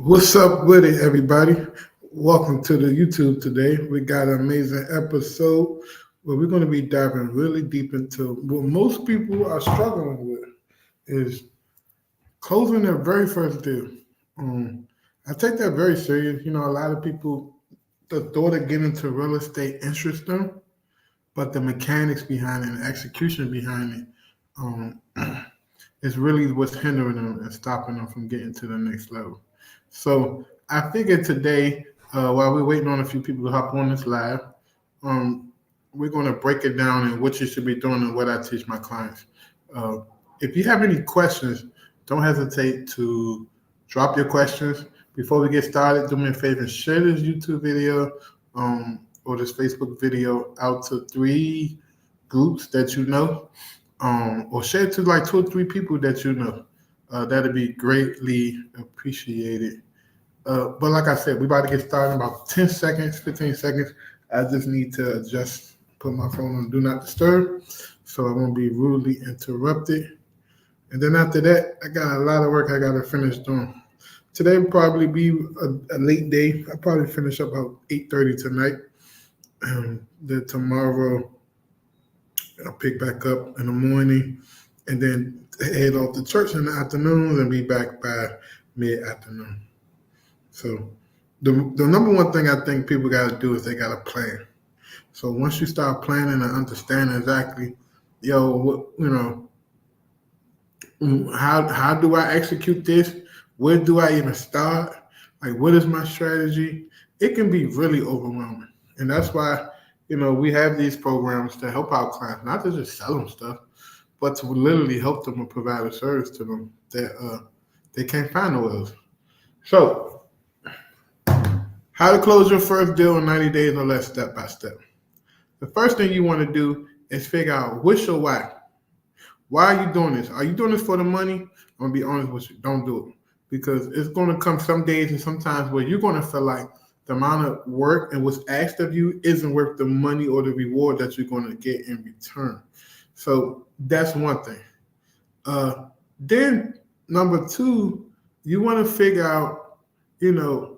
What's up with it, everybody? Welcome to the YouTube today. We got an amazing episode where we're going to be diving really deep into what most people are struggling with is closing their very first deal. I take that very serious. You know, a lot of people, the thought of getting into real estate interests them, but the mechanics behind it and execution behind it um, is really what's hindering them and stopping them from getting to the next level. So I figured today, while we're waiting on a few people to hop on this live, um, we're going to break it down and what you should be doing and what I teach my clients. Uh, if you have any questions, don't hesitate to drop your questions. Before we get started, do me a favor and share this YouTube video or this Facebook video out to 3 groups that you know, or share it to like 2 or 3 people that you know. That'd be greatly appreciated. But like I said, we about to get started in about 10 seconds, 15 seconds. I just need to put my phone on Do Not Disturb so I won't be rudely interrupted. And then after that, I got a lot of work I got to finish doing. Today will probably be a late day. I'll probably finish up about 8:30 tonight. Then tomorrow, I'll pick back up in the morning and then head off to church in the afternoon and be back by mid-afternoon. So the number one thing I think people got to do is they got to plan. So once you start planning and understanding exactly, how do I execute this? Where do I even start? Like, what is my strategy? It can be really overwhelming. And that's why, we have these programs to help our clients, not to just sell them stuff, but to literally help them and provide a service to them that they can't find nowhere else. So, how to close your first deal in 90 days or less, step by step. The first thing you want to do is figure out what's your why. Why are you doing this? Are you doing this for the money? I'm going to be honest with you. Don't do it. Because it's going to come some days and sometimes where you're going to feel like the amount of work and what's asked of you isn't worth the money or the reward that you're going to get in return. So that's one thing. Then number 2, you want to figure out,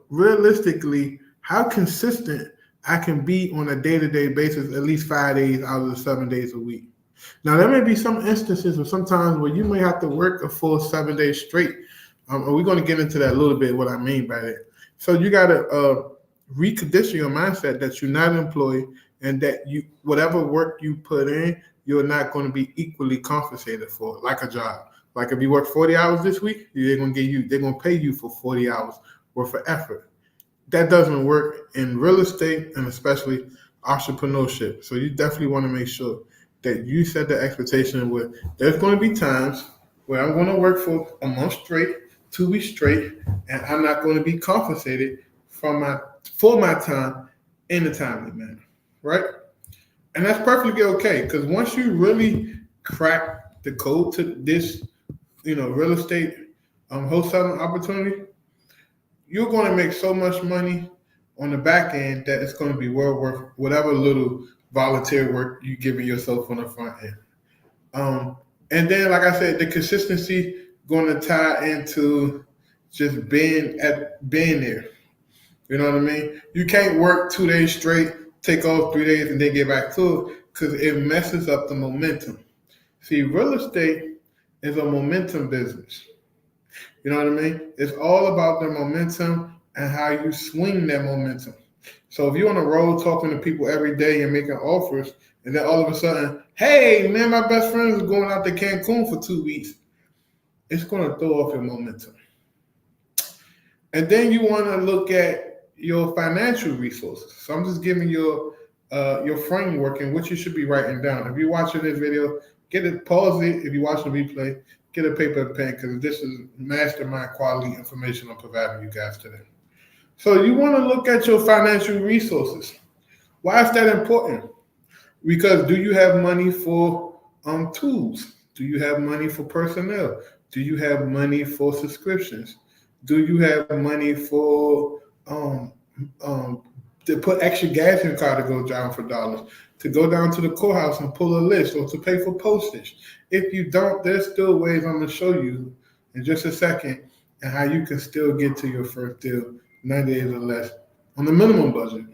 realistically, how consistent I can be on a day-to-day basis, at least 5 days out of the 7 days a week. Now, there may be some instances or sometimes where you may have to work a full 7 days straight. And we're going to get into that a little bit, what I mean by that. So you got to recondition your mindset that you're not an employee and that whatever work you put in, you're not going to be equally compensated for, like a job. Like if you work 40 hours this week, they're going to pay you for 40 hours worth of effort. That doesn't work in real estate and especially entrepreneurship. So you definitely want to make sure that you set the expectation where there's going to be times where I'm going to work for a month straight, 2 weeks straight, and I'm not going to be compensated for my time in a timely manner, right? And that's perfectly okay, because once you really crack the code to this, real estate wholesaling opportunity, you're going to make so much money on the back end that it's going to be well worth whatever little volunteer work you're giving yourself on the front end. And then, like I said, the consistency going to tie into just being there. You know what I mean? You can't work 2 days straight, take off 3 days, and then get back to it because it messes up the momentum. See, real estate is a momentum business. You know what I mean? It's all about the momentum and how you swing that momentum. So if you're on the road talking to people every day and making offers, and then all of a sudden, hey, man, my best friend is going out to Cancun for 2 weeks, it's going to throw off your momentum. And then you want to look at your financial resources. So I'm just giving you your framework and what you should be writing down. If you're watching this video, pause it. If you're watching the replay, get a paper and pen because this is mastermind quality information I'm providing you guys today. So you want to look at your financial resources. Why is that important? Because do you have money for tools? Do you have money for personnel? Do you have money for subscriptions? Do you have money for to put extra gas in your car to go down for dollars, to go down to the courthouse and pull a list, or to pay for postage? If you don't, there's still ways I'm going to show you in just a second and how you can still get to your first deal 90 days or less on the minimum budget.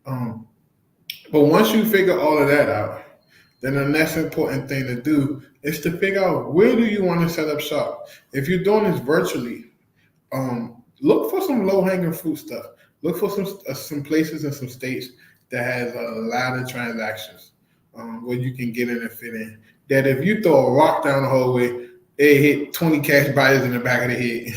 Um, but once you figure all of that out, then the next important thing to do is to figure out where do you want to set up shop. If you're doing this virtually, look for some low hanging fruit stuff. Look for some places and some states that has a lot of transactions where you can get in and fit in. That if you throw a rock down the hallway, it hit 20 cash buyers in the back of the head.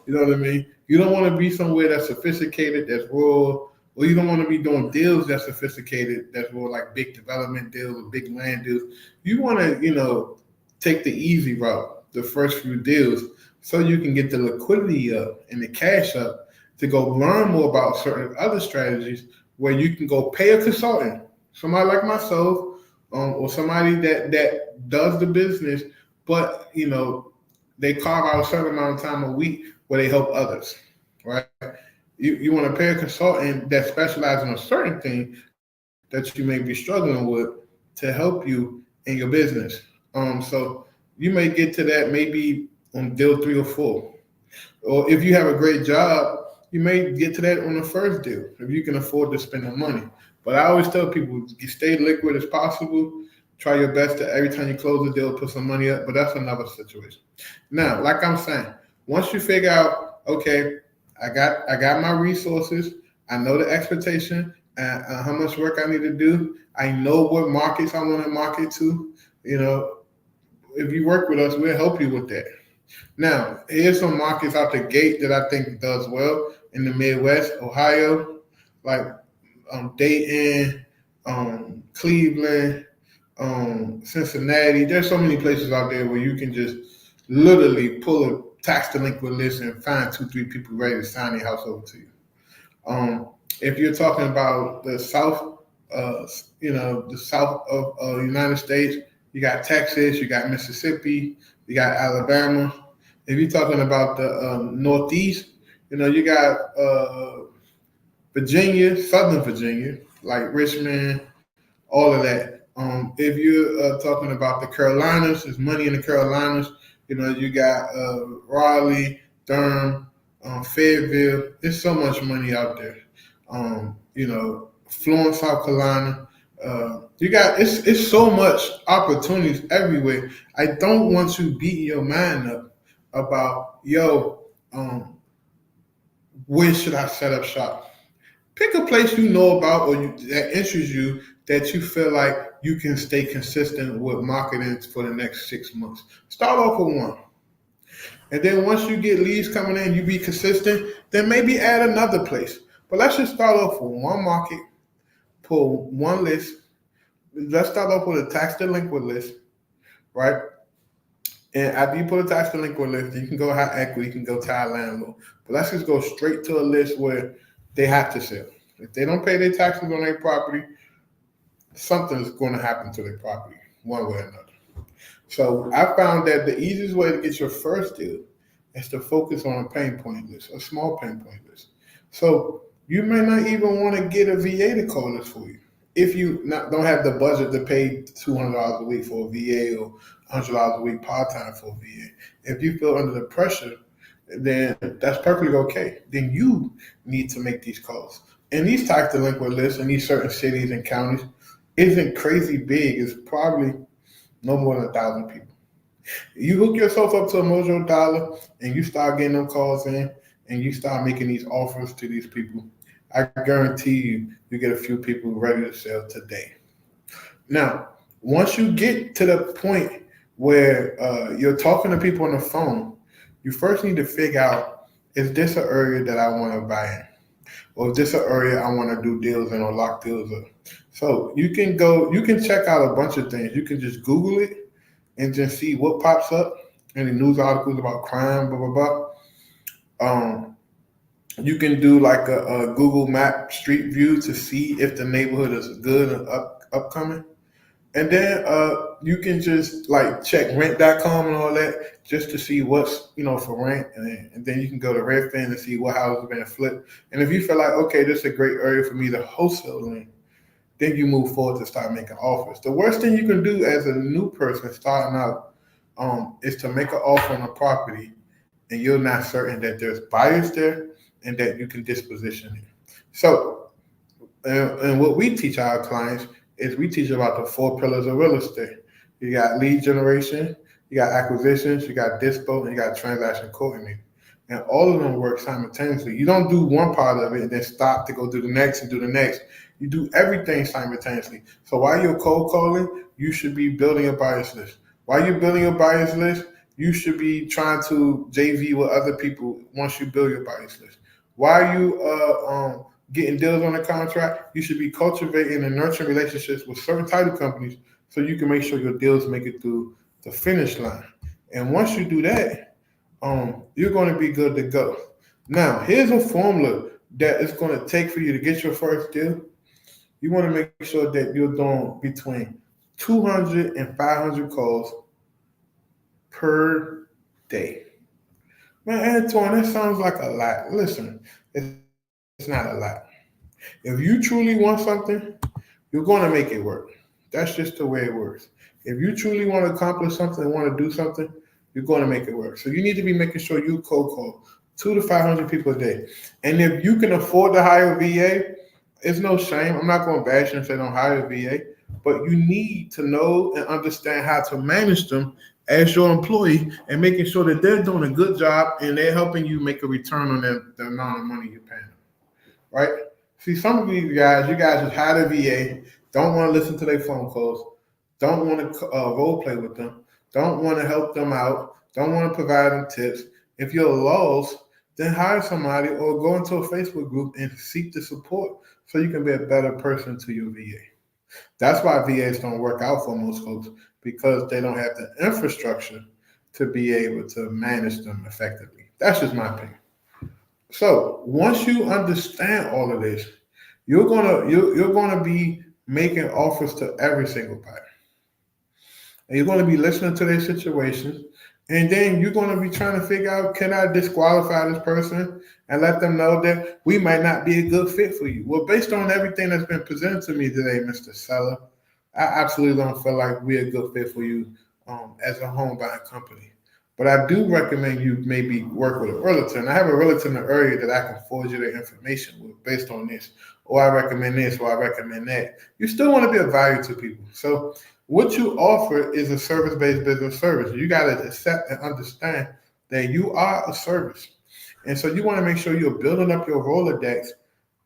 You know what I mean? You don't want to be somewhere that's sophisticated, that's rural, or you don't want to be doing deals that's sophisticated, that's more like big development deals or big land deals. You want to, take the easy route, the first few deals, so you can get the liquidity up and the cash up to go learn more about certain other strategies where you can go pay a consultant, somebody like myself, or somebody that does the business, but they carve out a certain amount of time a week where they help others, right? You want to pay a consultant that specializes in a certain thing that you may be struggling with to help you in your business. So you may get to that maybe on deal 3 or 4. Or if you have a great job, you may get to that on the first deal if you can afford to spend the money. But I always tell people, you stay liquid as possible. Try your best to every time you close a deal, put some money up. But that's another situation. Now, like I'm saying, once you figure out, okay, I got my resources. I know the expectation and how much work I need to do. I know what markets I want to market to. If you work with us, we'll help you with that. Now, here's some markets out the gate that I think does well in the Midwest, Ohio, like Dayton, Cleveland, Cincinnati. There's so many places out there where you can just literally pull a tax delinquent list and find 2, 3 people ready to sign their house over to you. If you're talking about the South, the South of the United States, you got Texas, you got Mississippi, you got Alabama. If you're talking about the Northeast, you got Virginia, Southern Virginia, like Richmond, all of that. If you're talking about the Carolinas, there's money in the Carolinas. You got Raleigh, Durham, Fayetteville. There's so much money out there. Florence, South Carolina. It's so much opportunities everywhere. I don't want you beating your mind up about where should I set up shop? Pick a place you know about or that interests you that you feel like you can stay consistent with marketing for the next 6 months. Start off with one. And then once you get leads coming in, you be consistent, then maybe add another place. But let's just start off with one market, pull one list. Let's start off with a tax delinquent list, right? And after you put a tax delinquent list, you can go high equity, you can go tie landlord. But let's just go straight to a list where they have to sell. If they don't pay their taxes on their property, something's going to happen to their property one way or another. So I found that the easiest way to get your first deal is to focus on a pain point list, a small pain point list. So you may not even want to get a VA to call this for you. If you don't have the budget to pay $200 a week for a VA or $100 a week part-time for a VA, if you feel under the pressure, then that's perfectly okay. Then you need to make these calls. And these tax delinquent lists in these certain cities and counties isn't crazy big. It's probably no more than 1,000 people. You hook yourself up to a Mojo Dollar and you start getting them calls in and you start making these offers to these people. I guarantee you get a few people ready to sell today. Now, once you get to the point where you're talking to people on the phone, you first need to figure out, is this an area that I want to buy in? Or is this an area I want to do deals in or lock deals up? So you can check out a bunch of things. You can just Google it and just see what pops up. Any news articles about crime, blah, blah, blah. You can do like a Google Map Street View to see if the neighborhood is good and upcoming. And then you can just like check rent.com and all that just to see what's, for rent. And then you can go to Redfin and see what houses are being flipped. And if you feel like, okay, this is a great area for me to wholesale in, then you move forward to start making offers. The worst thing you can do as a new person starting out is to make an offer on a property and you're not certain that there's buyers there and that you can disposition it. So, and what we teach our clients is we teach about the 4 pillars of real estate. You got lead generation, you got acquisitions, you got dispo, and you got transaction coordinating. And all of them work simultaneously. You don't do one part of it and then stop to go do the next and do the next. You do everything simultaneously. So while you're cold calling, you should be building a buyers list. While you're building a buyers list, you should be trying to JV with other people once you build your buyers list. While you getting deals on the contract, you should be cultivating and nurturing relationships with certain title companies so you can make sure your deals make it through the finish line. And once you do that, you're going to be good to go. Now, here's a formula that it's going to take for you to get your first deal. You want to make sure that you're doing between 200 and 500 calls per day. Man, Antoine, that sounds like a lot. Listen, it's not a lot. If you truly want something, you're going to make it work. That's just the way it works. If you truly want to accomplish something and want to do something, you're going to make it work. So you need to be making sure you cold call 200 to 500 people a day. And if you can afford to hire a VA, it's no shame. I'm not going to bash you and say don't hire a VA, but you need to know and understand how to manage them as your employee and making sure that they're doing a good job and they're helping you make a return on the amount of money you're paying them, right? See, some of these guys, you guys just hire a VA, don't want to listen to their phone calls, don't want to role play with them, don't want to help them out, don't want to provide them tips. If you're lost, then hire somebody or go into a Facebook group and seek the support so you can be a better person to your VA. That's why VAs don't work out for most folks, because they don't have the infrastructure to be able to manage them effectively. That's just my opinion. So once you understand all of this, you're gonna be making offers to every single buyer. And you're going to be listening to their situations. And then you're going to be trying to figure out, can I disqualify this person and let them know that we might not be a good fit for you? Well, based on everything that's been presented to me today, Mr. Seller, I absolutely don't feel like we're a good fit for you as a home buying company. But I do recommend you maybe work with a realtor. And I have a realtor in the area that I can forward you their information with based on this. Or I recommend this, or I recommend that. You still want to be of value to people. So what you offer is a service-based business service. You got to accept and understand that you are a service. And so you want to make sure you're building up your Rolodex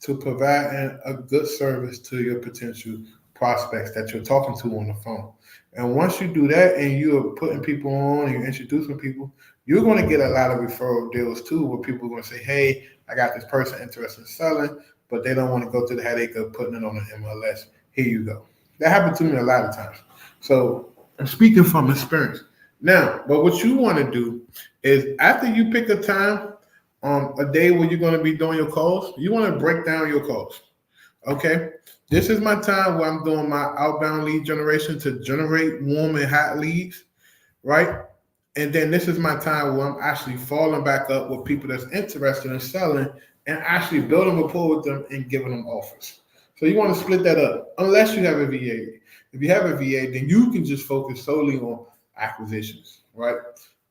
to provide a good service to your potential prospects that you're talking to on the phone. And once you do that and you're putting people on and you're introducing people, you're going to get a lot of referral deals too, where people are going to say, hey, I got this person interested in selling, but they don't want to go through the headache of putting it on an MLS. Here you go. That happened to me a lot of times. So I'm speaking from experience. Now, but what you want to do is after you pick a time, a day where you're going to be doing your calls, you want to break down your calls. Okay, this is my time where I'm doing my outbound lead generation to generate warm and hot leads, right? And then this is my time where I'm actually following back up with people that's interested in selling and actually building rapport with them and giving them offers. So you want to split that up, unless you have a VA. If you have a VA, then you can just focus solely on acquisitions, right?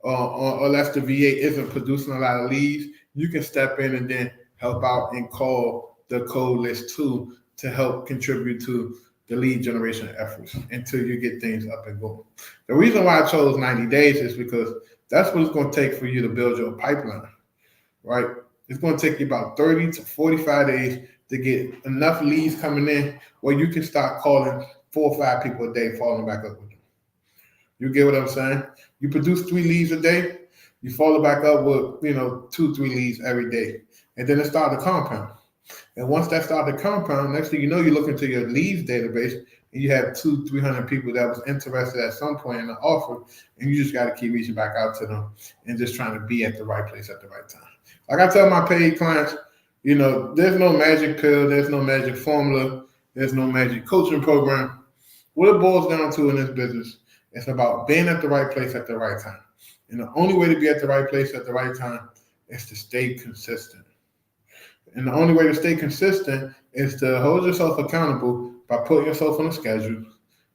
Unless the VA isn't producing a lot of leads, you can step in and then help out and call the cold list too to help contribute to the lead generation efforts until you get things up and going. The reason why I chose 90 days is because that's what it's going to take for you to build your pipeline, right? It's going to take you about 30 to 45 days to get enough leads coming in where you can start calling 4 or 5 people a day, following back up with them. You get what I'm saying? You produce 3 leads a day, you follow back up with 2-3 leads every day, and then it starts to compound. And once that started to compound, next thing you know, you look into your leads database and you have 200-300 people that was interested at some point in the offer, and you just got to keep reaching back out to them and just trying to be at the right place at the right time. Like I tell my paid clients, there's no magic pill, there's no magic formula, there's no magic coaching program. What it boils down to in this business, it's about being at the right place at the right time. And the only way to be at the right place at the right time is to stay consistent. And the only way to stay consistent is to hold yourself accountable by putting yourself on a schedule,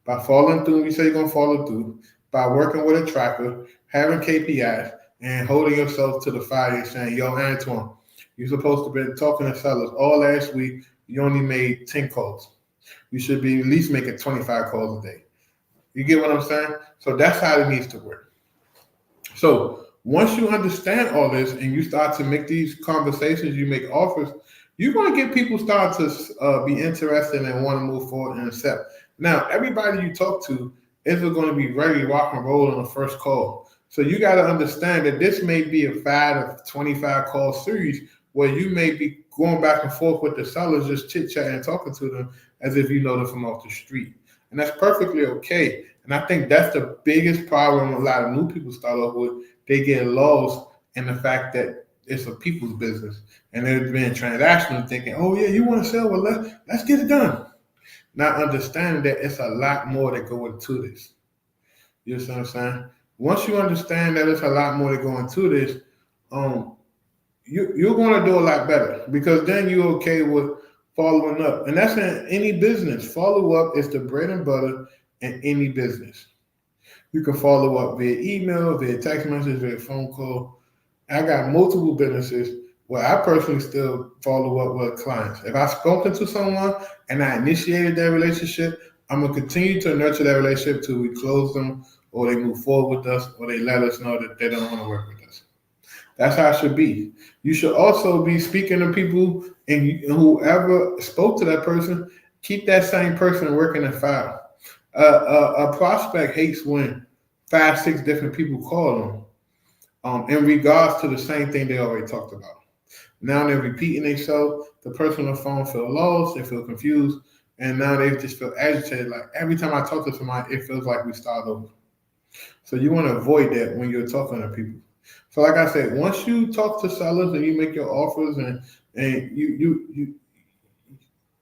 by following through when you say you're going to follow through, by working with a tracker, having KPIs, and holding yourself to the fire, saying, "Yo, Antoine, you're supposed to be talking to sellers all last week. You only made 10 calls. You should be at least making 25 calls a day." You get what I'm saying? So that's how it needs to work. So once you understand all this and you start to make these conversations, you make offers, you're going to get people start to be interested and want to move forward and accept. Now, everybody you talk to isn't going to be very rock and roll on the first call. So you got to understand that this may be a 5 to 25 call series where you may be going back and forth with the sellers, just chit chatting and talking to them as if you know them from off the street. And that's perfectly okay. And I think that's the biggest problem a lot of new people start off with. They get lost in the fact that it's a people's business. And they're being transactional, thinking, "Oh, yeah, you want to sell? Well, let's get it done." Not understanding that it's a lot more that go into this. You know what I'm saying? Once you understand that it's a lot more that go into this, you're going to do a lot better, because then you're okay with following up. And that's in any business. Follow up is the bread and butter in any business. You can follow up via email, via text message, via phone call. I got multiple businesses where I personally still follow up with clients. If I've spoken to someone and I initiated that relationship, I'm going to continue to nurture that relationship till we close them, or they move forward with us, or they let us know that they don't want to work with us. That's how it should be. You should also be speaking to people, and whoever spoke to that person, keep that same person working a file. A prospect hates when 5, 6 different people call them in regards to the same thing they already talked about. Now they're repeating themselves. The person on the phone feel lost, they feel confused, and now they just feel agitated. Like every time I talk to somebody, it feels like we start over. So you want to avoid that when you're talking to people. So like I said, once you talk to sellers and you make your offers and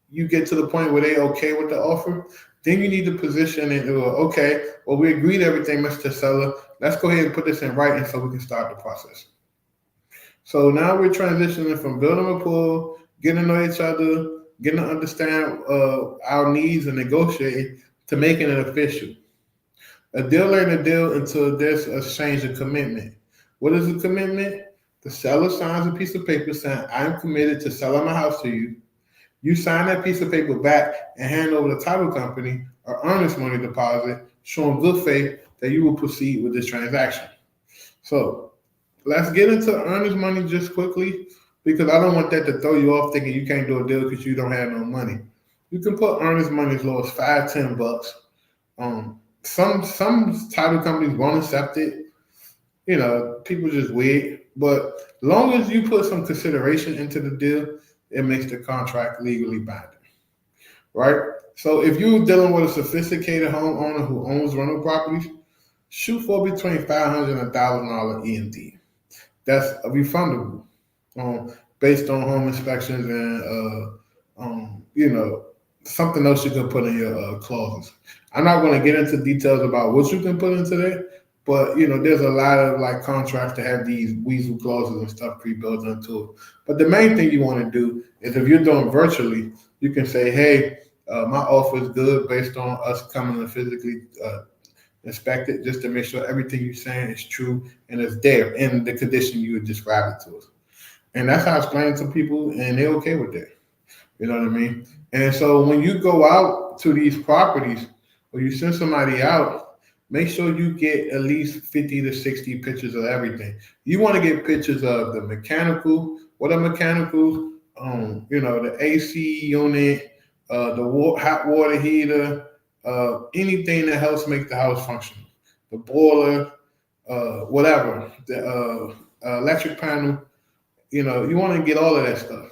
you get to the point where they're okay with the offer, then you need to position it. Okay, well, we agreed everything, Mr. Seller. Let's go ahead and put this in writing so we can start the process. So now we're transitioning from building rapport, getting to know each other, getting to understand our needs and negotiating, to making it official. A deal ain't a deal until there's a exchange of commitment. What is a commitment? The seller signs a piece of paper saying, "I'm committed to selling my house to you." You sign that piece of paper back and hand over the title company an earnest money deposit, showing good faith that you will proceed with this transaction. So let's get into earnest money just quickly, because I don't want that to throw you off thinking you can't do a deal because you don't have no money. You can put earnest money as low as $5, $10. Some title companies won't accept it. You know, people just weird. But long as you put some consideration into the deal, it makes the contract legally binding, right? So if you're dealing with a sophisticated homeowner who owns rental properties, shoot for between $500 and $1,000 EMD. That's refundable, based on home inspections and something else you can put in your clauses. I'm not going to get into details about what you can put into there, but there's a lot of like contracts to have these weasel clauses and stuff pre-built into it. But the main thing you want to do is, if you're doing virtually, you can say, "Hey, my offer is good based on us coming to physically inspect it, just to make sure everything you're saying is true and it's there in the condition you would describe it to us." And that's how I explain it to people, and they're okay with that. You know what I mean? And so when you go out to these properties, or you send somebody out, make sure you get at least 50 to 60 pictures of everything. You want to get pictures of the mechanical, what are mechanicals, the AC unit, the hot water heater, anything that helps make the house function, the boiler, whatever, the electric panel. You want to get all of that stuff.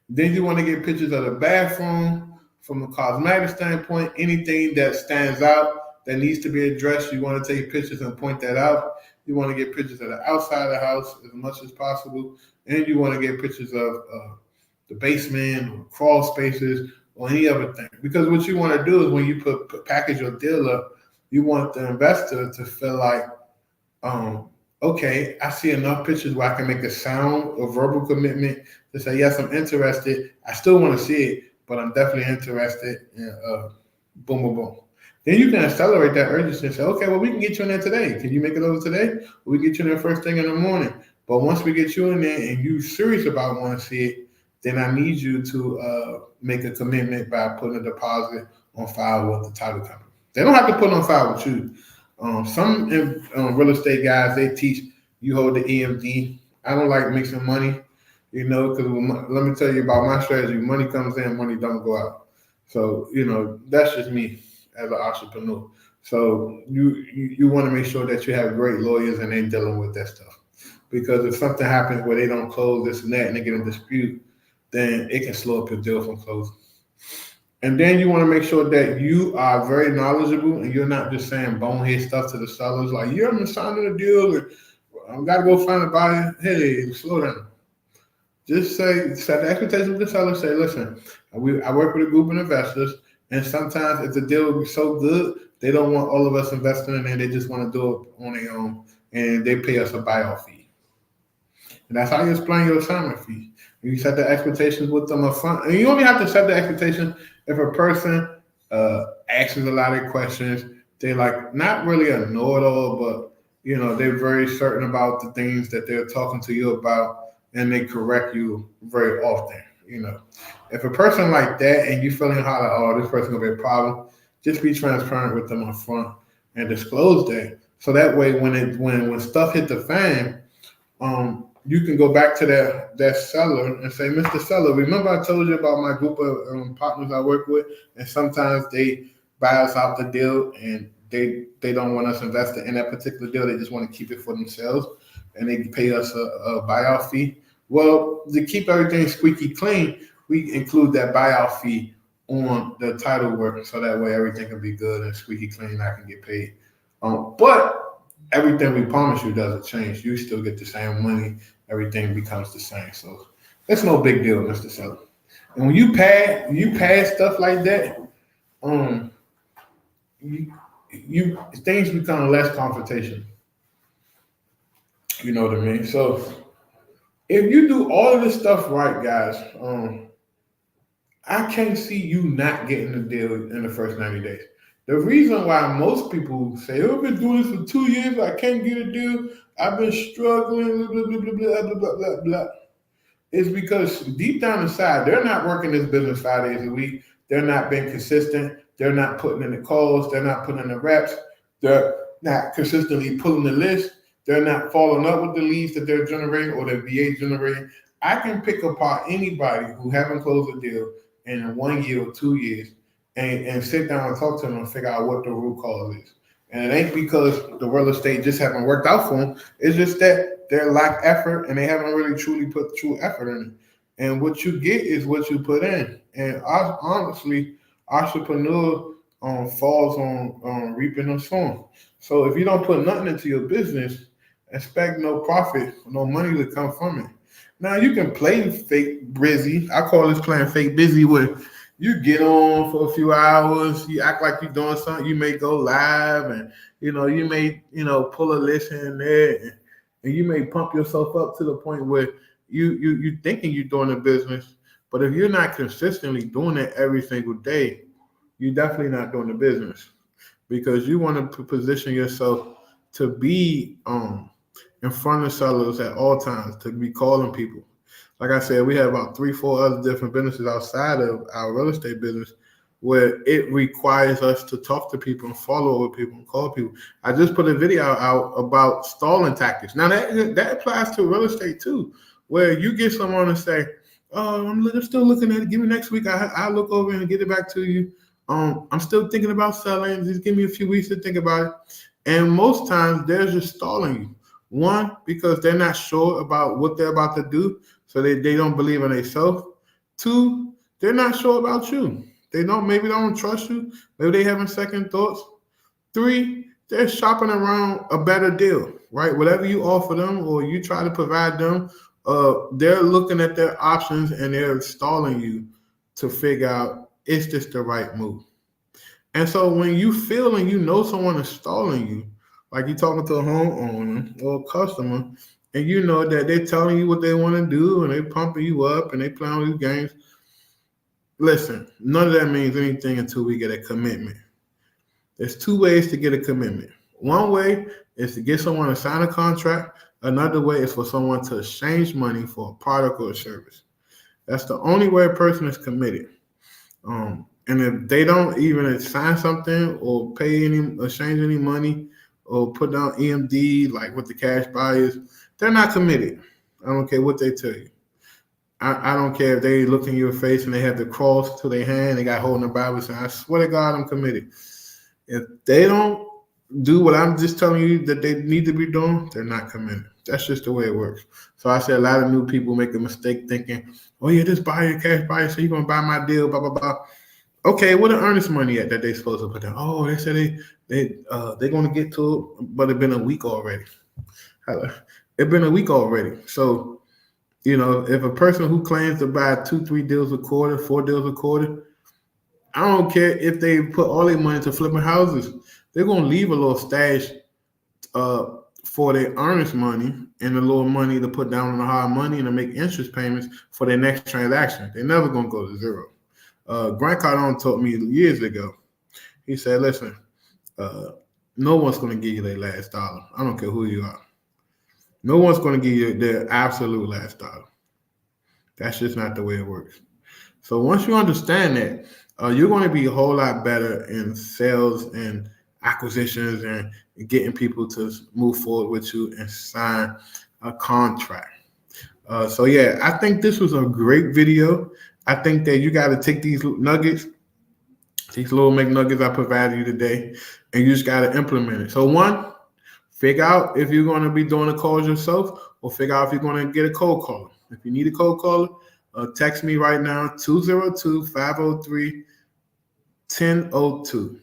Then you want to get pictures of the bathroom from a cosmetic standpoint. Anything that stands out that needs to be addressed, you want to take pictures and point that out. You want to get pictures of the outside of the house as much as possible. And you want to get pictures of the basement or crawl spaces or any other thing. Because what you want to do is, when you package your deal up, you want the investor to feel like, okay, I see enough pictures where I can make a sound or verbal commitment to say, yes, I'm interested. I still want to see it, but I'm definitely interested. And boom, boom, boom. Then you can accelerate that urgency and say, okay, well, we can get you in there today. Can you make it over today? We get you in there first thing in the morning. But once we get you in there and you serious about wanting to see it, then I need you to make a commitment by putting a deposit on file with the title company. They don't have to put on file with you. Some real estate guys, they teach you hold the EMD. I don't like mixing money, because let me tell you about my strategy. Money comes in, money don't go out. So, that's just me as an entrepreneur. So you want to make sure that you have great lawyers and they're dealing with that stuff. Because if something happens where they don't close this and that and they get a dispute, then it can slow up your deal from closing. And then you want to make sure that you are very knowledgeable and you're not just saying bonehead stuff to the sellers like, you haven't signed a deal, or I've got to go find a buyer. Hey, slow down. Just set the expectation with the seller. Say, listen, I work with a group of investors, and sometimes if the deal is so good, they don't want all of us investing in it. They just want to do it on their own, and they pay us a buyout fee. And that's how you explain your assignment fee. You set the expectations with them up front. And you only have to set the expectations if a person asks a lot of questions. They're like not really a know-it-all, but they're very certain about the things that they're talking to you about, and they correct you very often. If a person like that and you feeling how like, oh, this person gonna be a problem, just be transparent with them up front and disclose that. So that way when stuff hit the fan, you can go back to that seller and say, Mr. Seller, remember I told you about my group of partners I work with, and sometimes they buy us out the deal and they don't want us invested in that particular deal. They just want to keep it for themselves, and they pay us a buyout fee. Well, to keep everything squeaky clean, we include that buyout fee on the title work, so that way everything can be good and squeaky clean. I can get paid. But everything we promise you doesn't change. You still get the same money. Everything becomes the same. So it's no big deal, Mr. Seller. And when you pass stuff like that, things become less confrontation. You know what I mean? So if you do all of this stuff right, guys, I can't see you not getting the deal in the first 90 days. The reason why most people say, oh, I've been doing this for 2 years, I can't get a deal, I've been struggling, blah, blah, blah, blah, blah, blah, blah, blah, is because deep down inside, they're not working this business 5 days a week. They're not being consistent. They're not putting in the calls. They're not putting in the reps. They're not consistently pulling the list. They're not following up with the leads that they're generating or the VA generating. I can pick apart anybody who haven't closed a deal in 1 year or 2 years and sit down and talk to them and figure out what the root cause is. And it ain't because the real estate just haven't worked out for them. It's just that they lack effort and they haven't really truly put true effort in it. And what you get is what you put in. And honestly, entrepreneur falls on reaping and sowing. So if you don't put nothing into your business, expect no profit, no money to come from it. Now you can play fake busy. I call this playing fake busy, where you get on for a few hours, you act like you're doing something, you may go live, and you may pull a list in there, and you may pump yourself up to the point where you thinking you're doing a business, but if you're not consistently doing it every single day, you're definitely not doing the business, because you want to position yourself to be in front of sellers at all times, to be calling people. Like I said, we have about 3-4 other different businesses outside of our real estate business where it requires us to talk to people and follow up with people and call people. I just put a video out about stalling tactics. Now that applies to real estate too, where you get someone to say, oh, I'm still looking at it. Give me next week. I'll look over and get it back to you. I'm still thinking about selling. Just give me a few weeks to think about it. And most times they're just stalling you. One, because they're not sure about what they're about to do, so they don't believe in themselves. Two, they're not sure about you. Maybe they don't trust you. Maybe they having second thoughts. Three, they're shopping around a better deal, right? Whatever you offer them or you try to provide them, they're looking at their options and they're stalling you to figure out, is this the right move? And so when you feel and you know someone is stalling you, like you're talking to a homeowner or a customer, and you know that they're telling you what they want to do and they're pumping you up and they playing all these games. Listen, none of that means anything until we get a commitment. There's two ways to get a commitment. One way is to get someone to sign a contract. Another way is for someone to exchange money for a product or a service. That's the only way a person is committed. And if they don't even sign something or pay any, exchange any money, or put down EMD like with the cash buyers, they're not committed. I don't care what they tell you. I don't care if they look in your face and they have the cross to their hand, they got holding the Bible saying, I swear to God, I'm committed. If they don't do what I'm just telling you that they need to be doing, they're not committed. That's just the way it works. So I say a lot of new people make a mistake thinking, oh yeah, this buyer, cash buyer, so you're gonna buy my deal, blah, blah, blah. Okay, where the earnest money at that they supposed to put down? Oh, they said they're gonna get to it, but it's been a week already. It's been a week already. So if a person who claims to buy 2-3 deals a quarter, 4 deals a quarter, I don't care if they put all their money to flipping houses. They're gonna leave a little stash for their earnest money and a little money to put down on the hard money and to make interest payments for their next transaction. They're never gonna go to zero. Grant Cardone told me years ago. He said, "Listen, no one's gonna give you their last dollar. I don't care who you are. No one's gonna give you their absolute last dollar. That's just not the way it works." So once you understand that, you're going to be a whole lot better in sales and acquisitions and getting people to move forward with you and sign a contract. So yeah, I think this was a great video. I think that you got to take these nuggets, these little McNuggets I provided you today, and you just got to implement it. So one, figure out if you're going to be doing the calls yourself, or figure out if you're going to get a cold caller. If you need a cold caller, text me right now, 202-503-1002.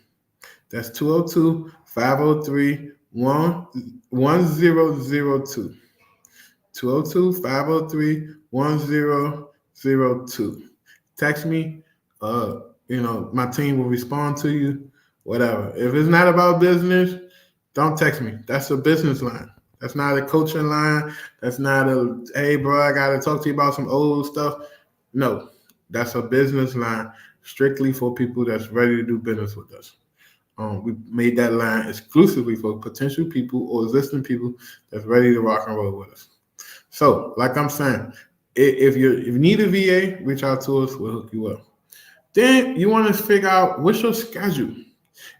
That's 202-503-1002. 202-503-1002. Text me. My team will respond to you, whatever. If it's not about business, don't text me. That's a business line. That's not a coaching line. That's not a, hey, bro, I got to talk to you about some old stuff. No, that's a business line strictly for people that's ready to do business with us. We made that line exclusively for potential people or existing people that's ready to rock and roll with us. So, like I'm saying, if you need a VA, reach out to us. We'll hook you up. Then you want to figure out what's your schedule.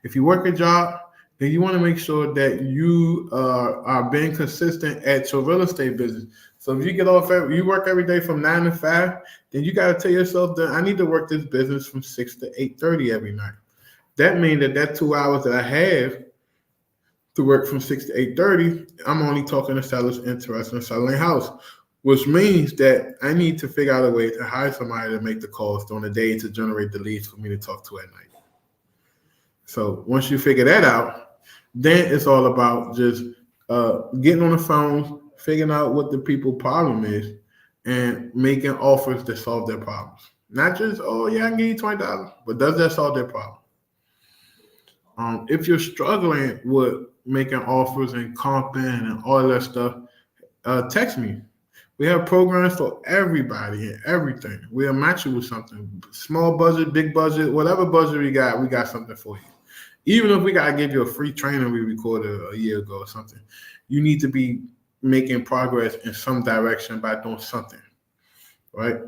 If you work a job, then you want to make sure that you are being consistent at your real estate business. So if you get off, you work every day from 9 to 5, then you got to tell yourself that I need to work this business from 6 to 8:30 every night. That means that 2 hours that I have to work from 6 to 8:30, I'm only talking to sellers interested in selling a house, which means that I need to figure out a way to hire somebody to make the calls during the day to generate the leads for me to talk to at night. So once you figure that out, then it's all about just getting on the phone, figuring out what the people's problem is, and making offers that solve their problems. Not just, oh yeah, I can give you $20, but does that solve their problem? If you're struggling with making offers and comping and all that stuff, text me. We have programs for everybody and everything. We'll match you with something. Small budget, big budget, whatever budget we got something for you. Even if we got to give you a free training we recorded a year ago or something, you need to be making progress in some direction by doing something, right?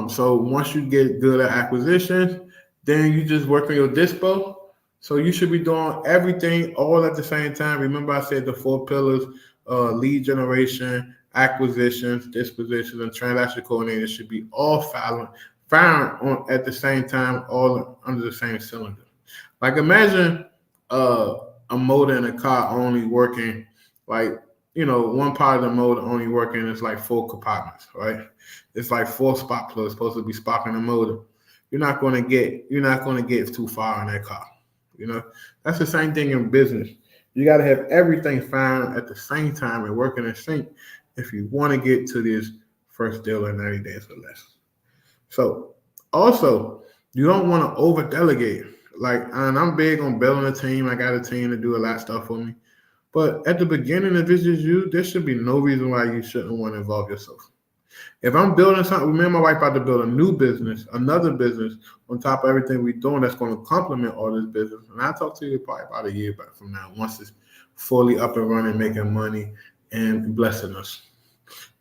So once you get good at acquisition, then you just work on your dispo. So you should be doing everything all at the same time. Remember I said the 4 pillars, lead generation, acquisitions, dispositions, and transaction coordinators should be all firing on at the same time, all under the same cylinder. Like imagine a motor in a car only working one part of the motor only working is like 4 compartments, right? It's like 4 spark plugs supposed to be sparking the motor. You're not going to get too far in that car. That's the same thing in business. You got to have everything firing at the same time and working in sync if you want to get to this first deal in 90 days or less. So also, you don't want to over delegate. And I'm big on building a team. I got a team to do a lot of stuff for me. But at the beginning, if it's just you, there should be no reason why you shouldn't want to involve yourself. If I'm building something, me and my wife about to build a new business, another business on top of everything we're doing that's going to complement all this business. And I'll talk to you probably about a year back from now, once it's fully up and running, making money and blessing us.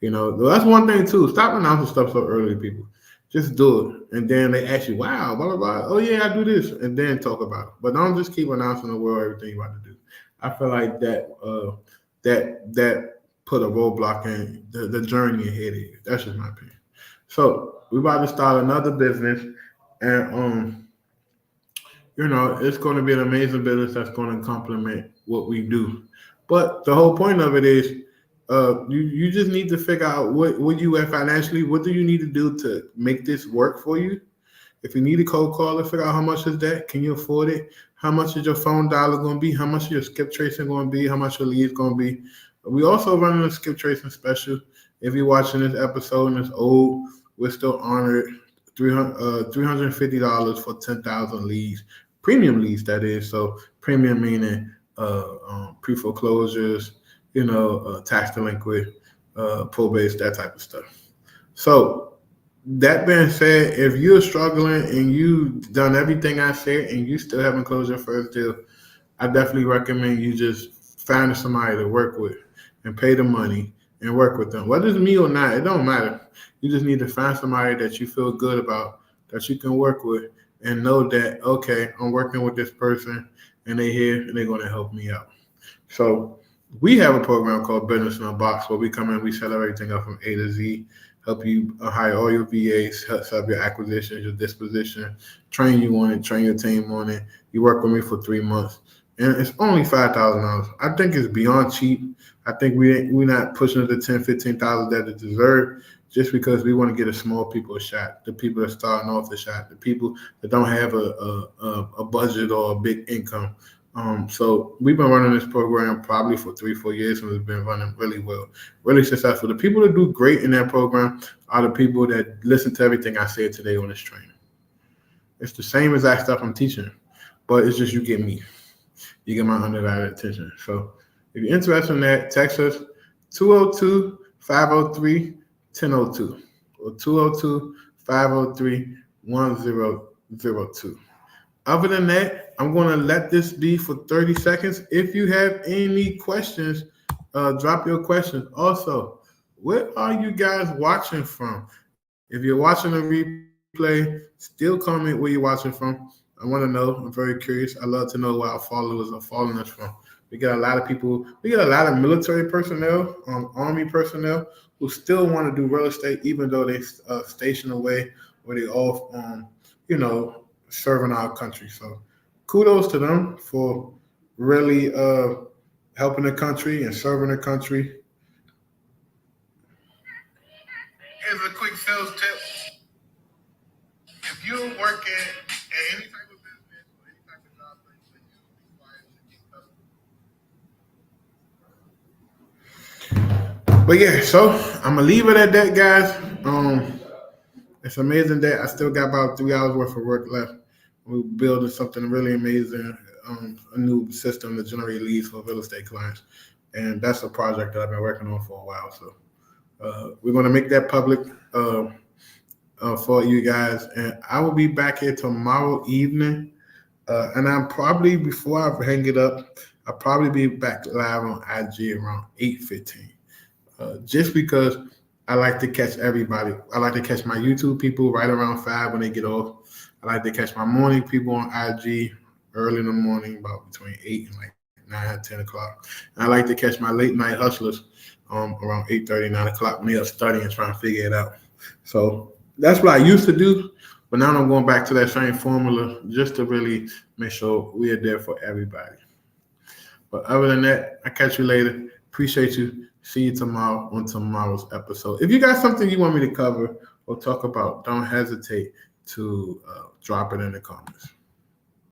That's one thing too. Stop announcing stuff so early, people. Just do it. And then they ask you, wow, blah, blah, blah. Oh, yeah, I do this. And then talk about it. But don't just keep announcing the world everything you about to do. I feel like that put a roadblock in the journey ahead of you. That's just my opinion. So we're about to start another business. And, it's going to be an amazing business that's going to complement what we do. But the whole point of it is, you just need to figure out what you have financially. What do you need to do to make this work for you? If you need a cold caller, figure out how much is that. Can you afford it? How much is your phone dollar going to be? How much is your skip tracing going to be? How much your leads going to be? We also running a skip tracing special. If you're watching this episode and it's old, we're still honored $350 for 10,000 leads, premium leads that is. So premium meaning pre-foreclosures, tax delinquent, probate, that type of stuff. So that being said, if you're struggling and you've done everything I said and you still haven't closed your first deal, I definitely recommend you just find somebody to work with and pay the money and work with them. Whether it's me or not, it don't matter. You just need to find somebody that you feel good about, that you can work with, and know that, okay, I'm working with this person and they're here and they're going to help me out. So we have a program called Business in a Box where we come in, we set everything up from A to Z, help you hire all your VAs, set up your acquisitions, your disposition, train you on it, train your team on it. You work with me for 3 months, and it's only $5,000. I think it's beyond cheap. I think we're not pushing it to $10,000, $15,000 that it deserves, just because we want to get a small people a shot, the people that are starting off the shot, the people that don't have a budget or a big income. So we've been running this program probably for 3-4 years, and it's been running really well, really successful. The people that do great in that program are the people that listen to everything I said today on this training. It's the same exact stuff I'm teaching, but it's just you get me. You get my undivided attention. So if you're interested in that, text us 202-503-1002 or 202-503-1002. Other than that, I'm going to let this be for 30 seconds. If you have any questions, drop your questions. Also, where are you guys watching from? If you're watching a replay, still comment where you're watching from. I want to know. I'm very curious. I love to know where our followers are following us from. We get a lot of people. We get a lot of military personnel, Army personnel who still want to do real estate, even though they stationed away or they off, serving our country. So kudos to them for really helping the country and serving the country. Here's a quick sales tip. If you're working at any type of business or any type of job place that you require to get customers. But yeah, so I'm gonna leave it at that, guys. It's amazing that I still got about 3 hours worth of work left. We're building something really amazing, a new system to generate leads for real estate clients. And that's a project that I've been working on for a while. So we're going to make that public for you guys. And I will be back here tomorrow evening. And I'm probably, before I hang it up, I'll probably be back live on IG around 8:15. Just because I like to catch everybody. I like to catch my YouTube people right around 5 when they get off. I like to catch my morning people on IG early in the morning, about between 8 and like 9, 10 o'clock. And I like to catch my late night hustlers around 8:30, 9 o'clock when they're studying and trying to figure it out. So that's what I used to do. But now I'm going back to that same formula just to really make sure we are there for everybody. But other than that, I'll catch you later. Appreciate you. See you tomorrow on tomorrow's episode. If you got something you want me to cover or talk about, don't hesitate to drop it in the comments.